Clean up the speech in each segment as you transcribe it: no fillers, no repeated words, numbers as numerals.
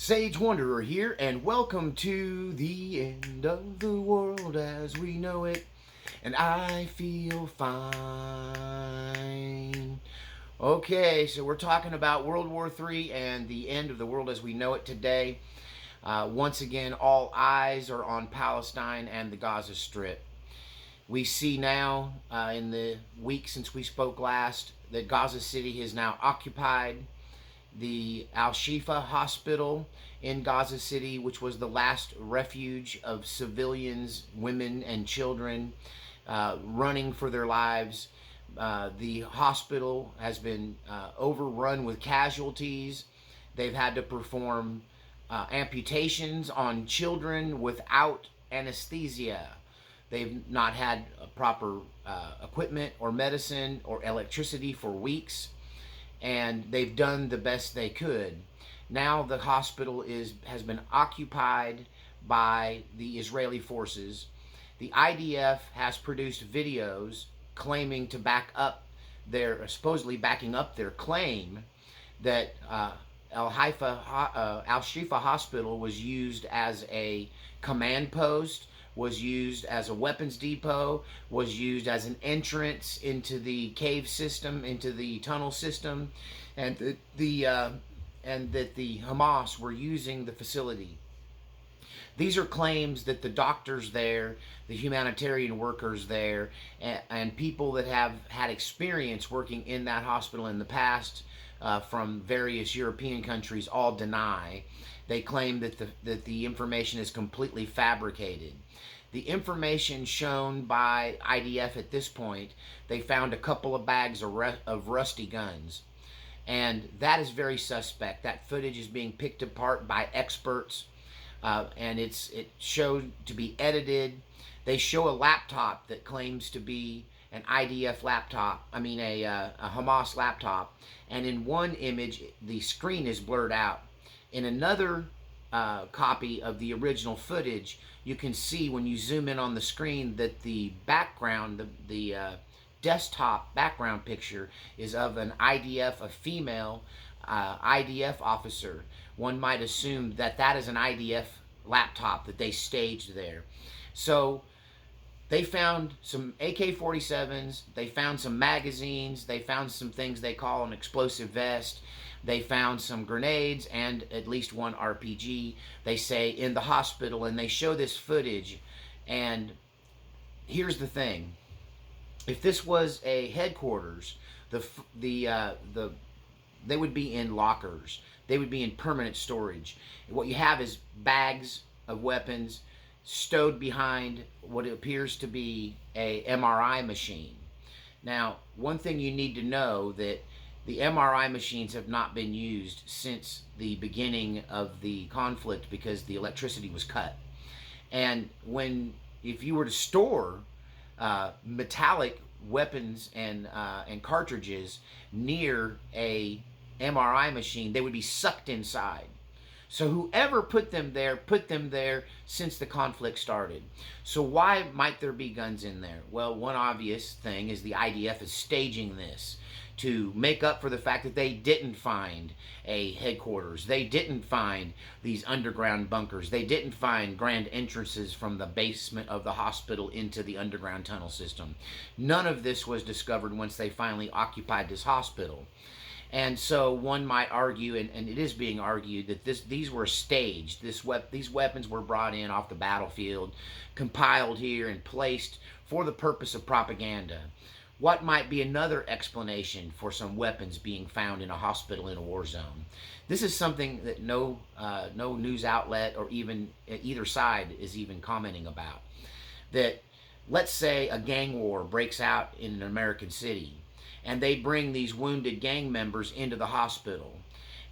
Sage Wanderer here, and welcome to the end of the world as we know it, and I feel fine. Okay, so we're talking about World War III and the end of the world as we know it today. Once again, all eyes are on Palestine and the Gaza Strip. We see now, in the week since we spoke last, that Gaza City is now occupied. The Al-Shifa Hospital in Gaza City, which was the last refuge of civilians, women, and children running for their lives. The hospital has been overrun with casualties. They've had to perform amputations on children without anesthesia. They've not had proper equipment or medicine or electricity for weeks, and they've done the best they could. Now the hospital has been occupied by the Israeli forces. The IDF has produced videos claiming to supposedly backing up their claim that Al-Shifa Hospital was used as a command post, was used as a weapons depot, was used as an entrance into the cave system, into the tunnel system, and that the Hamas were using the facility. These are claims that the doctors there, the humanitarian workers there, and people that have had experience working in that hospital in the past from various European countries all deny. They claim that the information is completely fabricated. The information shown by IDF at this point, they found a couple of bags of rusty guns. And that is very suspect. That footage is being picked apart by experts, and it showed to be edited. They show a laptop that claims to be an IDF laptop, a Hamas laptop, and in one image, the screen is blurred out. In another copy of the original footage, you can see when you zoom in on the screen that the background, the desktop background picture is of a female IDF officer. One might assume that is an IDF laptop that they staged there. So they found some AK-47s, they found some magazines, they found some things they call an explosive vest, they found some grenades and at least one RPG, they say, in the hospital, and they show this footage. And here's the thing. If this was a headquarters, they would be in lockers. They would be in permanent storage. What you have is bags of weapons stowed behind what appears to be a MRI machine. Now, one thing you need to know that the MRI machines have not been used since the beginning of the conflict because the electricity was cut. And if you were to store metallic weapons and cartridges near a MRI machine, they would be sucked inside. So whoever put them there since the conflict started. So why might there be guns in there? Well, one obvious thing is the IDF is staging this to make up for the fact that they didn't find a headquarters. They didn't find these underground bunkers. They didn't find grand entrances from the basement of the hospital into the underground tunnel system. None of this was discovered once they finally occupied this hospital. And so one might argue, and it is being argued, that these were staged. These weapons were brought in off the battlefield, compiled here and placed for the purpose of propaganda. What might be another explanation for some weapons being found in a hospital in a war zone? This is something that no news outlet or even either side is even commenting about. That, let's say a gang war breaks out in an American city, and they bring these wounded gang members into the hospital,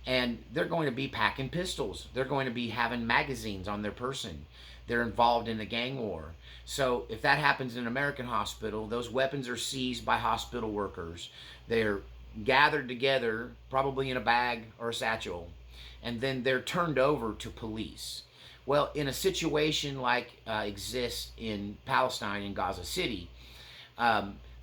and they're going to be packing pistols. They're going to be having magazines on their person. They're involved in a gang war. So if that happens in an American hospital, those weapons are seized by hospital workers. They're gathered together, probably in a bag or a satchel, and then they're turned over to police. Well, in a situation like exists in Palestine, in Gaza City,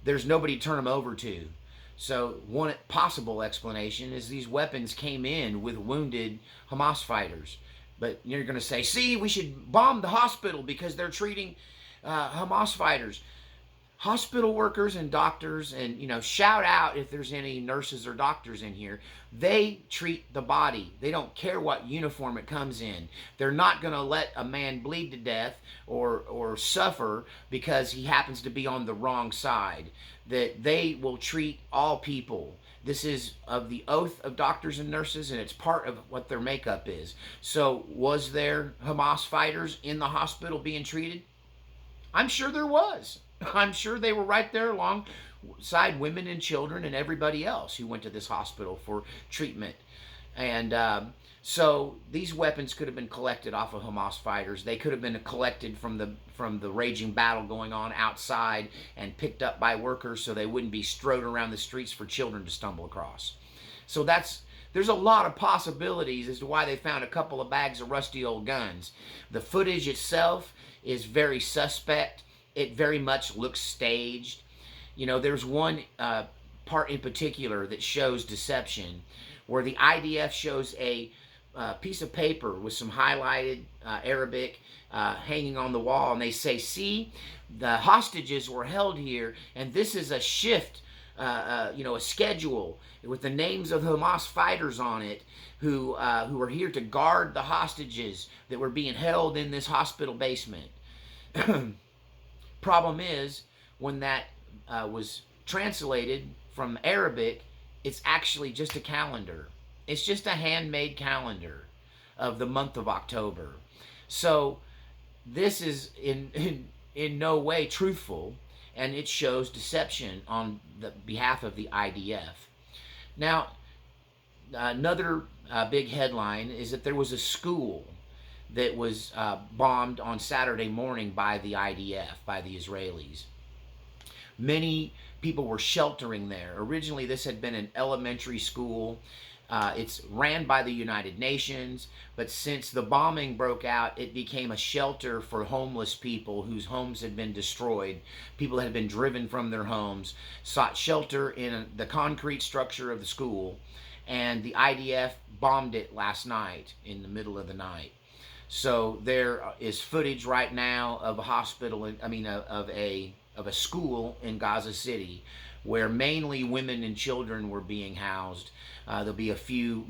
there's nobody to turn them over to. So one possible explanation is these weapons came in with wounded Hamas fighters. But you're going to say, see, we should bomb the hospital because they're treating Hamas fighters. Hospital workers and doctors, and shout out if there's any nurses or doctors in here, they treat the body. They don't care what uniform it comes in. They're not going to let a man bleed to death or suffer because he happens to be on the wrong side. That they will treat all people. This is of the oath of doctors and nurses, and it's part of what their makeup is. So was there Hamas fighters in the hospital being treated? I'm sure there was. I'm sure they were right there alongside women and children and everybody else who went to this hospital for treatment. And so these weapons could have been collected off of Hamas fighters. They could have been collected from the raging battle going on outside and picked up by workers so they wouldn't be strode around the streets for children to stumble across. So there's a lot of possibilities as to why they found a couple of bags of rusty old guns. The footage itself is very suspect. It very much looks staged. There's one part in particular that shows deception, where the IDF shows a piece of paper with some highlighted Arabic hanging on the wall, and they say, see, the hostages were held here, and this is a shift, a schedule with the names of Hamas fighters on it who are here to guard the hostages that were being held in this hospital basement. Problem is, when that was translated from Arabic, it's actually just a calendar. It's just a handmade calendar of the month of October. So this is in no way truthful, and it shows deception on the behalf of the IDF. Now, another big headline is that there was a school that was bombed on Saturday morning by the IDF, by the Israelis. Many people were sheltering there. Originally, this had been an elementary school. It's ran by the United Nations, but since the bombing broke out, it became a shelter for homeless people whose homes had been destroyed. People that had been driven from their homes sought shelter in the concrete structure of the school, and the IDF bombed it last night in the middle of the night. So there is footage right now of a hospital, of a school in Gaza City, where mainly women and children were being housed. There'll be a few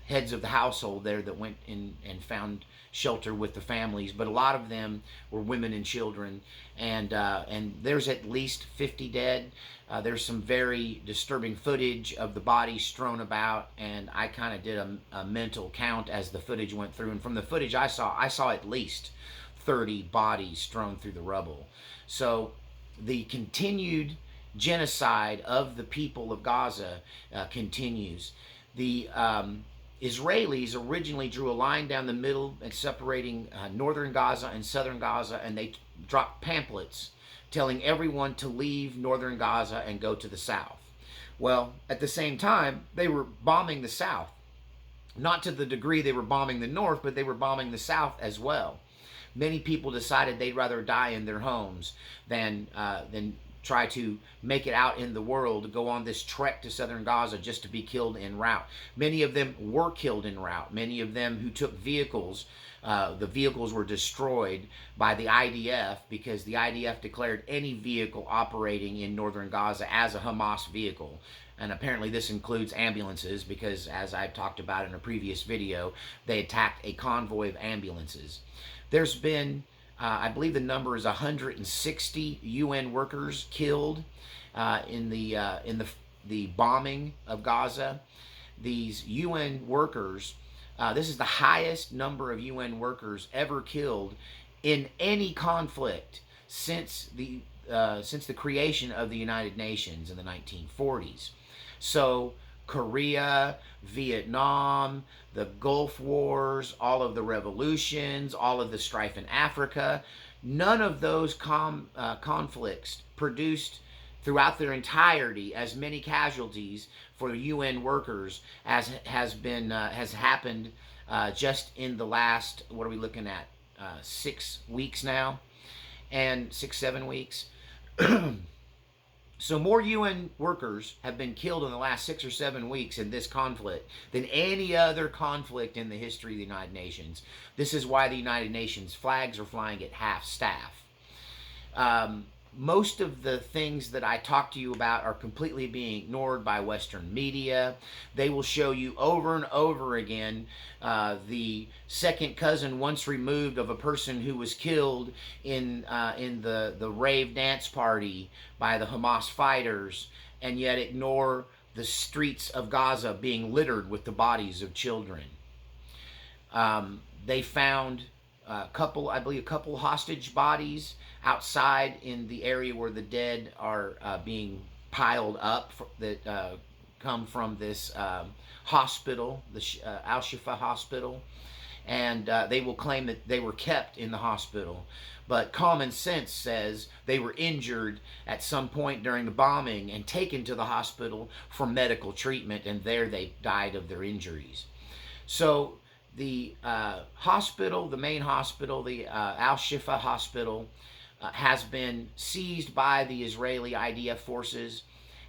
heads of the household there that went in and found shelter with the families, but a lot of them were women and children, and there's at least 50 dead. There's some very disturbing footage of the bodies strewn about, and I kind of did a mental count as the footage went through, and from the footage I saw at least 30 bodies strewn through the rubble. So the continued genocide of the people of Gaza continues. The Israelis originally drew a line down the middle and separating northern Gaza and southern Gaza, and they dropped pamphlets telling everyone to leave northern Gaza and go to the south. Well, at the same time, they were bombing the south. Not to the degree they were bombing the north, but they were bombing the south as well. Many people decided they'd rather die in their homes than try to make it out in the world, to go on this trek to southern Gaza just to be killed en route. Many of them were killed en route. Many of them who took vehicles, the vehicles were destroyed by the IDF because the IDF declared any vehicle operating in northern Gaza as a Hamas vehicle. And apparently this includes ambulances because, as I talked about in a previous video, they attacked a convoy of ambulances. There's been I believe the number is 160 UN workers killed in the bombing of Gaza. These UN workers, this is the highest number of UN workers ever killed in any conflict since the creation of the United Nations in the 1940s. So Korea, Vietnam, the Gulf Wars, all of the revolutions, all of the strife in Africa, none of those conflicts produced throughout their entirety as many casualties for UN workers as has happened just in the last, what are we looking at, 6 weeks now, and 6-7 weeks. So more UN workers have been killed in the last 6 or 7 weeks in this conflict than any other conflict in the history of the United Nations. This is why the United Nations flags are flying at half staff. Most of the things that I talk to you about are completely being ignored by Western media. They will show you over and over again the second cousin once removed of a person who was killed in the rave dance party by the Hamas fighters, and yet ignore the streets of Gaza being littered with the bodies of children. They found a couple hostage bodies outside in the area where the dead are being piled up that come from this hospital, the Al-Shifa Hospital, and they will claim that they were kept in the hospital. But common sense says they were injured at some point during the bombing and taken to the hospital for medical treatment, and there they died of their injuries. So the hospital, the main hospital, the Al-Shifa Hospital, has been seized by the Israeli IDF forces,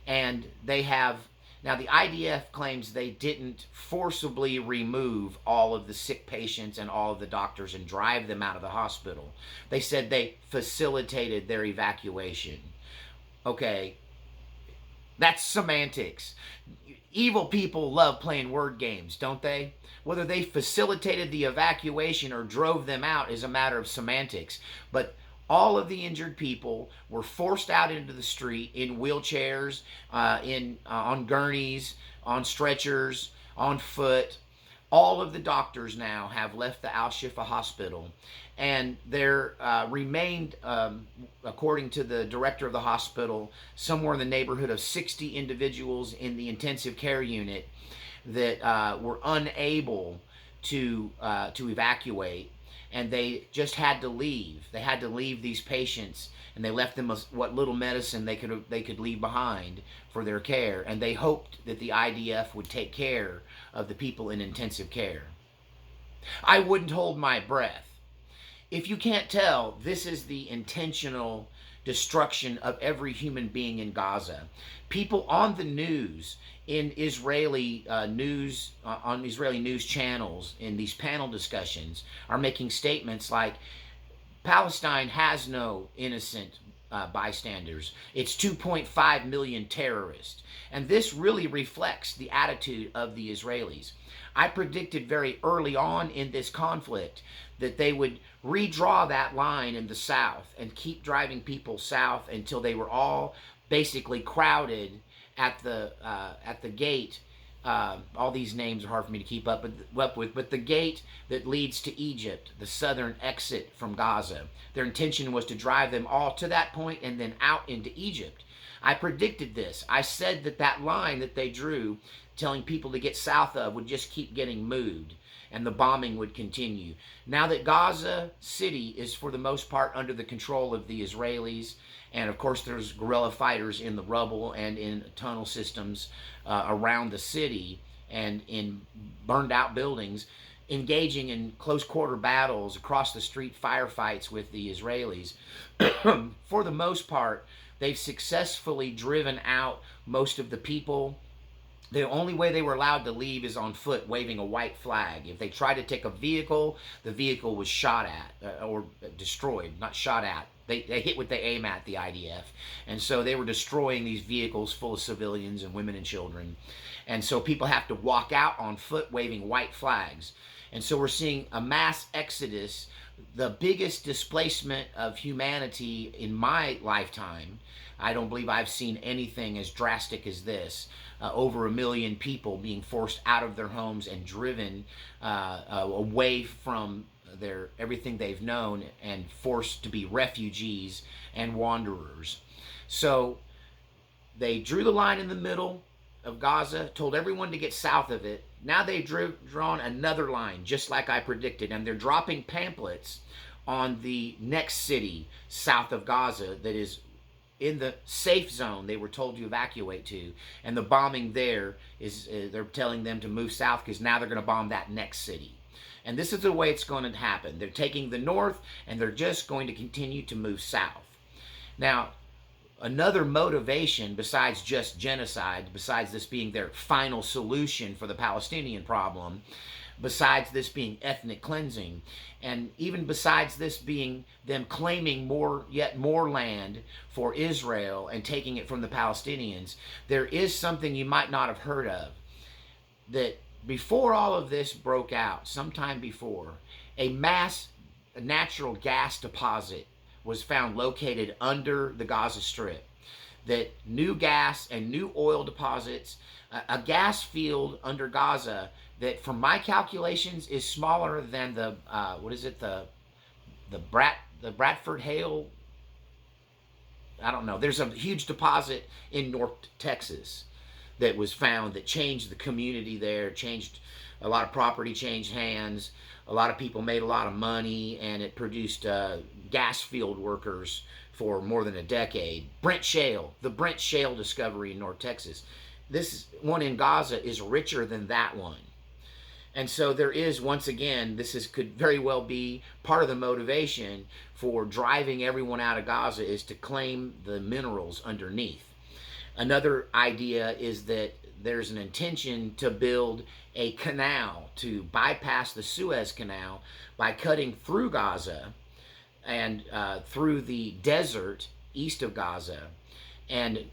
and they have, now the IDF claims they didn't forcibly remove all of the sick patients and all of the doctors and drive them out of the hospital. They said they facilitated their evacuation. Okay, that's semantics. Evil people love playing word games, don't they? Whether they facilitated the evacuation or drove them out is a matter of semantics. But all of the injured people were forced out into the street in wheelchairs, on gurneys, on stretchers, on foot. All of the doctors now have left the Al-Shifa Hospital, and there remained, according to the director of the hospital, somewhere in the neighborhood of 60 individuals in the intensive care unit that were unable to evacuate. And they just had to leave. They had to leave these patients, and they left them what little medicine they could leave behind for their care. And they hoped that the IDF would take care of the people in intensive care. I wouldn't hold my breath. If you can't tell, this is the intentional destruction of every human being in Gaza. People on the news, in Israeli news, on Israeli news channels, in these panel discussions, are making statements like, Palestine has no innocent bystanders. It's 2.5 million terrorists. And this really reflects the attitude of the Israelis. I predicted very early on in this conflict that they would redraw that line in the south and keep driving people south until they were all basically crowded at the gate. All these names are hard for me to keep up with, but the gate that leads to Egypt, the southern exit from Gaza. Their intention was to drive them all to that point and then out into Egypt. I predicted this. I said that that line that they drew, telling people to get south of, would just keep getting moved, and the bombing would continue. Now that Gaza City is for the most part under the control of the Israelis, and of course there's guerrilla fighters in the rubble and in tunnel systems around the city and in burned out buildings, engaging in close quarter battles, across the street firefights with the Israelis. For the most part, they've successfully driven out most of the people. The only way they were allowed to leave is on foot, waving a white flag. If they tried to take a vehicle, the vehicle was shot at or destroyed, not shot at. They hit what they aim at, the IDF. And so they were destroying these vehicles full of civilians and women and children. And so people have to walk out on foot waving white flags. And so we're seeing a mass exodus, the biggest displacement of humanity in my lifetime. I don't believe I've seen anything as drastic as this. Over 1 million people being forced out of their homes and driven away from everything they've known and forced to be refugees and wanderers. So they drew the line in the middle of Gaza, told everyone to get south of it. Now they've drawn another line, just like I predicted, and they're dropping pamphlets on the next city south of Gaza that is in the safe zone they were told to evacuate to. And the bombing there is, they're telling them to move south because now they're going to bomb that next city. And this is the way it's going to happen. They're taking the north and they're just going to continue to move south. Now, another motivation besides just genocide, besides this being their final solution for the Palestinian problem, besides this being ethnic cleansing, and even besides this being them claiming yet more land for Israel and taking it from the Palestinians, there is something you might not have heard of. That before all of this broke out, sometime before, a mass natural gas deposit was found located under the Gaza Strip. That new gas and new oil deposits, a gas field under Gaza that, from my calculations, is smaller than the the Bradford Hale. I don't know. There's a huge deposit in North Texas that was found that changed the community there, changed a lot of property, changed hands. A lot of people made a lot of money, and it produced gas field workers for more than a decade. Brent Shale, the Brent Shale discovery in North Texas. This one in Gaza is richer than that one. And so there is, once again, could very well be part of the motivation for driving everyone out of Gaza is to claim the minerals underneath. Another idea is that there's an intention to build a canal to bypass the Suez Canal by cutting through Gaza and through the desert east of Gaza, and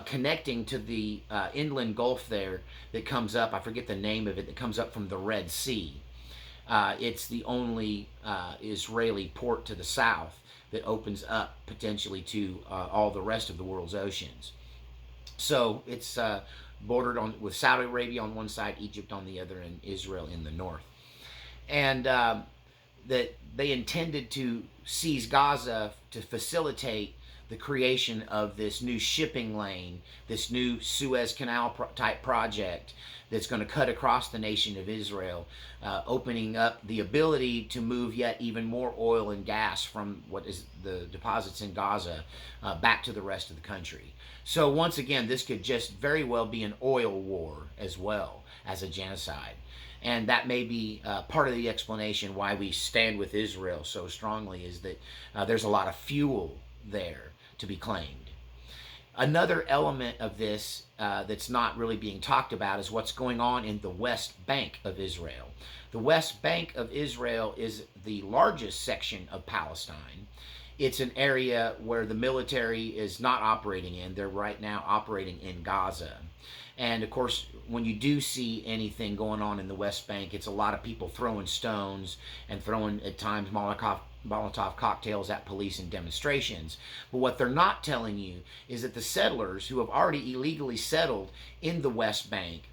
connecting to the inland Gulf there that comes up. I forget the name of it, that comes up from the Red Sea. It's the only Israeli port to the south that opens up potentially to all the rest of the world's oceans. So it's bordered with Saudi Arabia on one side, Egypt on the other, and Israel in the north. And that they intended to seize Gaza to facilitate the creation of this new shipping lane, this new Suez Canal type project that's going to cut across the nation of Israel, opening up the ability to move yet even more oil and gas from what is the deposits in Gaza back to the rest of the country. So once again, this could just very well be an oil war as well as a genocide. And that may be part of the explanation why we stand with Israel so strongly, is that there's a lot of fuel there to be claimed. Another element of this that's not really being talked about is what's going on in the West Bank of Israel. The West Bank of Israel is the largest section of Palestine. It's an area where the military is not operating in. They're right now operating in Gaza. And of course, when you do see anything going on in the West Bank, it's a lot of people throwing stones and throwing, at times, Molotov cocktails at police and demonstrations. But what they're not telling you is that the settlers who have already illegally settled in the West Bank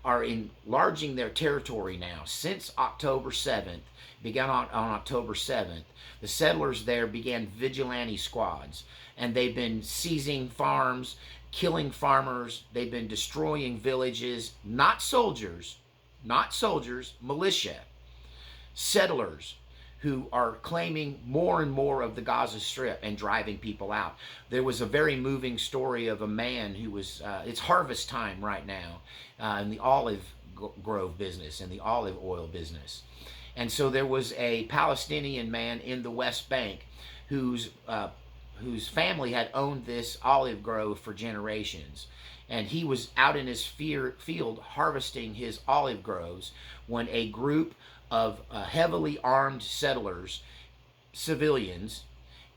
are enlarging their territory now. Since October 7th, began on October 7th, the settlers there began vigilante squads, and they've been seizing farms, killing farmers. They've been destroying villages. Not soldiers, militia, settlers who are claiming more and more of the Gaza Strip and driving people out. There was a very moving story of a man who was, it's harvest time right now in the olive grove business and the olive oil business. And so there was a Palestinian man in the West Bank whose family had owned this olive grove for generations. And he was out in his field harvesting his olive groves when a group of heavily armed settlers, civilians,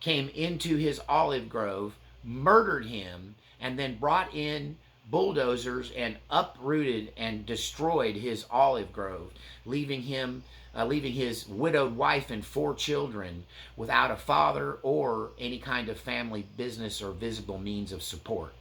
came into his olive grove, murdered him, and then brought in bulldozers and uprooted and destroyed his olive grove, leaving his widowed wife and 4 children without a father or any kind of family business or visible means of support.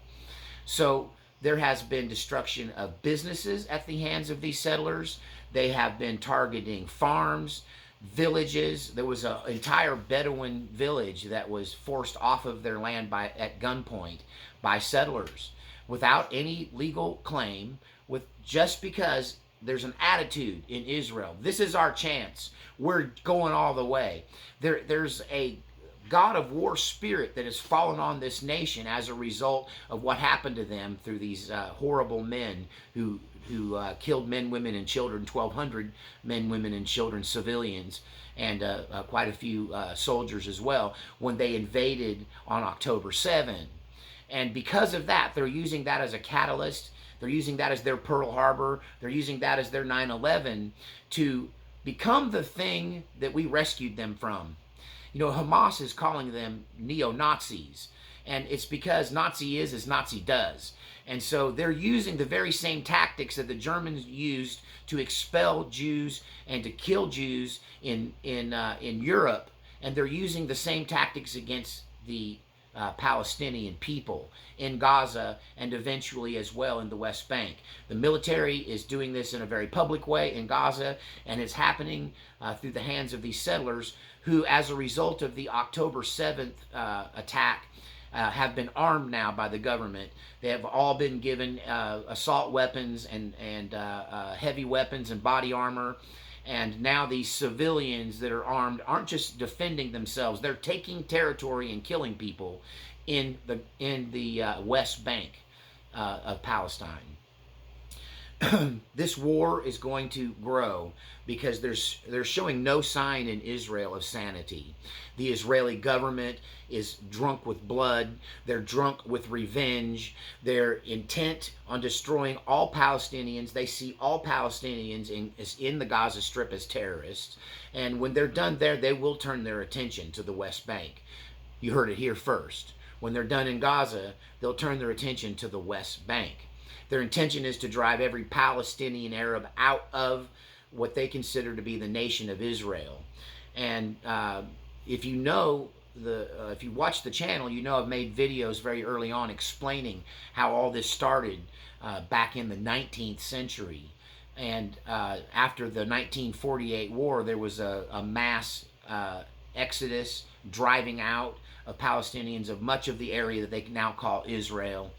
So there has been destruction of businesses at the hands of these settlers. They have been targeting farms, villages. There was an entire Bedouin village that was forced off of their land at gunpoint by settlers without any legal claim, just because there's an attitude in Israel. This is our chance. We're going all the way. There's a God of war spirit that has fallen on this nation as a result of what happened to them through these horrible men who killed men, women, and children, 1,200 men, women, and children, civilians, and quite a few soldiers as well, when they invaded on October 7. And because of that, they're using that as a catalyst. They're using that as their Pearl Harbor. They're using that as their 9/11 to become the thing that we rescued them from. You know, Hamas is calling them neo-Nazis. And it's because Nazi is as Nazi does. And so they're using the very same tactics that the Germans used to expel Jews and to kill Jews in Europe. And they're using the same tactics against the Palestinian people in Gaza and eventually as well in the West Bank. The military is doing this in a very public way in Gaza, and it's happening through the hands of these settlers who, as a result of the October 7th attack, have been armed now by the government. They have all been given assault weapons and heavy weapons and body armor. And now these civilians that are armed aren't just defending themselves; they're taking territory and killing people in the West Bank of Palestine. This war is going to grow because they're showing no sign in Israel of sanity. The Israeli government is drunk with blood. They're drunk with revenge. They're intent on destroying all Palestinians. They see all Palestinians in the Gaza Strip as terrorists. And when they're done there, they will turn their attention to the West Bank. You heard it here first. When they're done in Gaza, they'll turn their attention to the West Bank. Their intention is to drive every Palestinian Arab out of what they consider to be the nation of Israel. And if you know if you watch the channel, you know I've made videos very early on explaining how all this started back in the 19th century. And after the 1948 war, there was a mass exodus, driving out of Palestinians of much of the area that they now call Israel.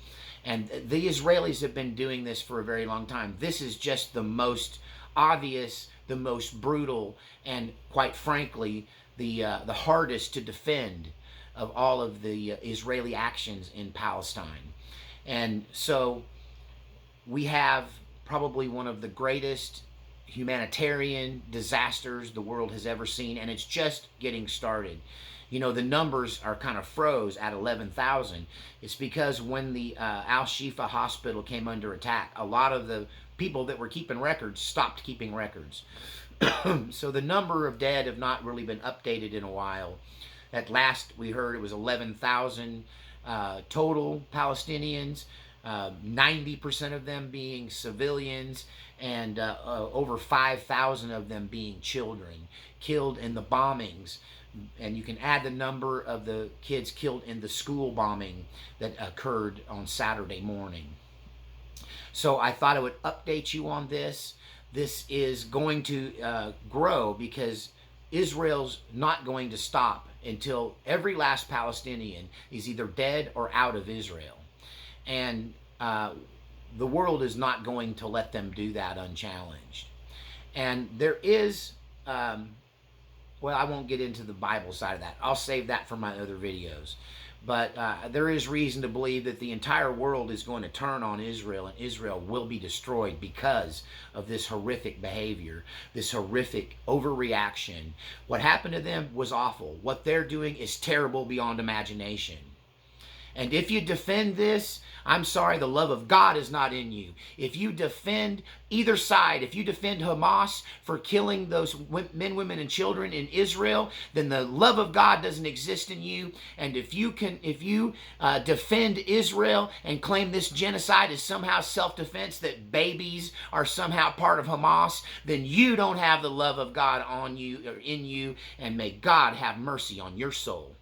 And the Israelis have been doing this for a very long time. This is just the most obvious, the most brutal, and quite frankly, the hardest to defend of all of the Israeli actions in Palestine. And so we have probably one of the greatest humanitarian disasters the world has ever seen, and it's just getting started. You know, the numbers are kind of froze at 11,000. It's because when the Al-Shifa Hospital came under attack, a lot of the people that were keeping records stopped keeping records. So the number of dead have not really been updated in a while. At last we heard it was 11,000 total Palestinians, 90% of them being civilians, and over 5,000 of them being children killed in the bombings. And you can add the number of the kids killed in the school bombing that occurred on Saturday morning. So I thought I would update you on this. This is going to grow because Israel's not going to stop until every last Palestinian is either dead or out of Israel. And the world is not going to let them do that unchallenged. And there is... well, I won't get into the Bible side of that. I'll save that for my other videos. But there is reason to believe that the entire world is going to turn on Israel, and Israel will be destroyed because of this horrific behavior, this horrific overreaction. What happened to them was awful. What they're doing is terrible beyond imagination. And if you defend this, I'm sorry, the love of God is not in you. If you defend either side, if you defend Hamas for killing those men, women, and children in Israel, then the love of God doesn't exist in you. And if you defend Israel and claim this genocide is somehow self-defense, that babies are somehow part of Hamas, then you don't have the love of God on you or in you, and may God have mercy on your soul.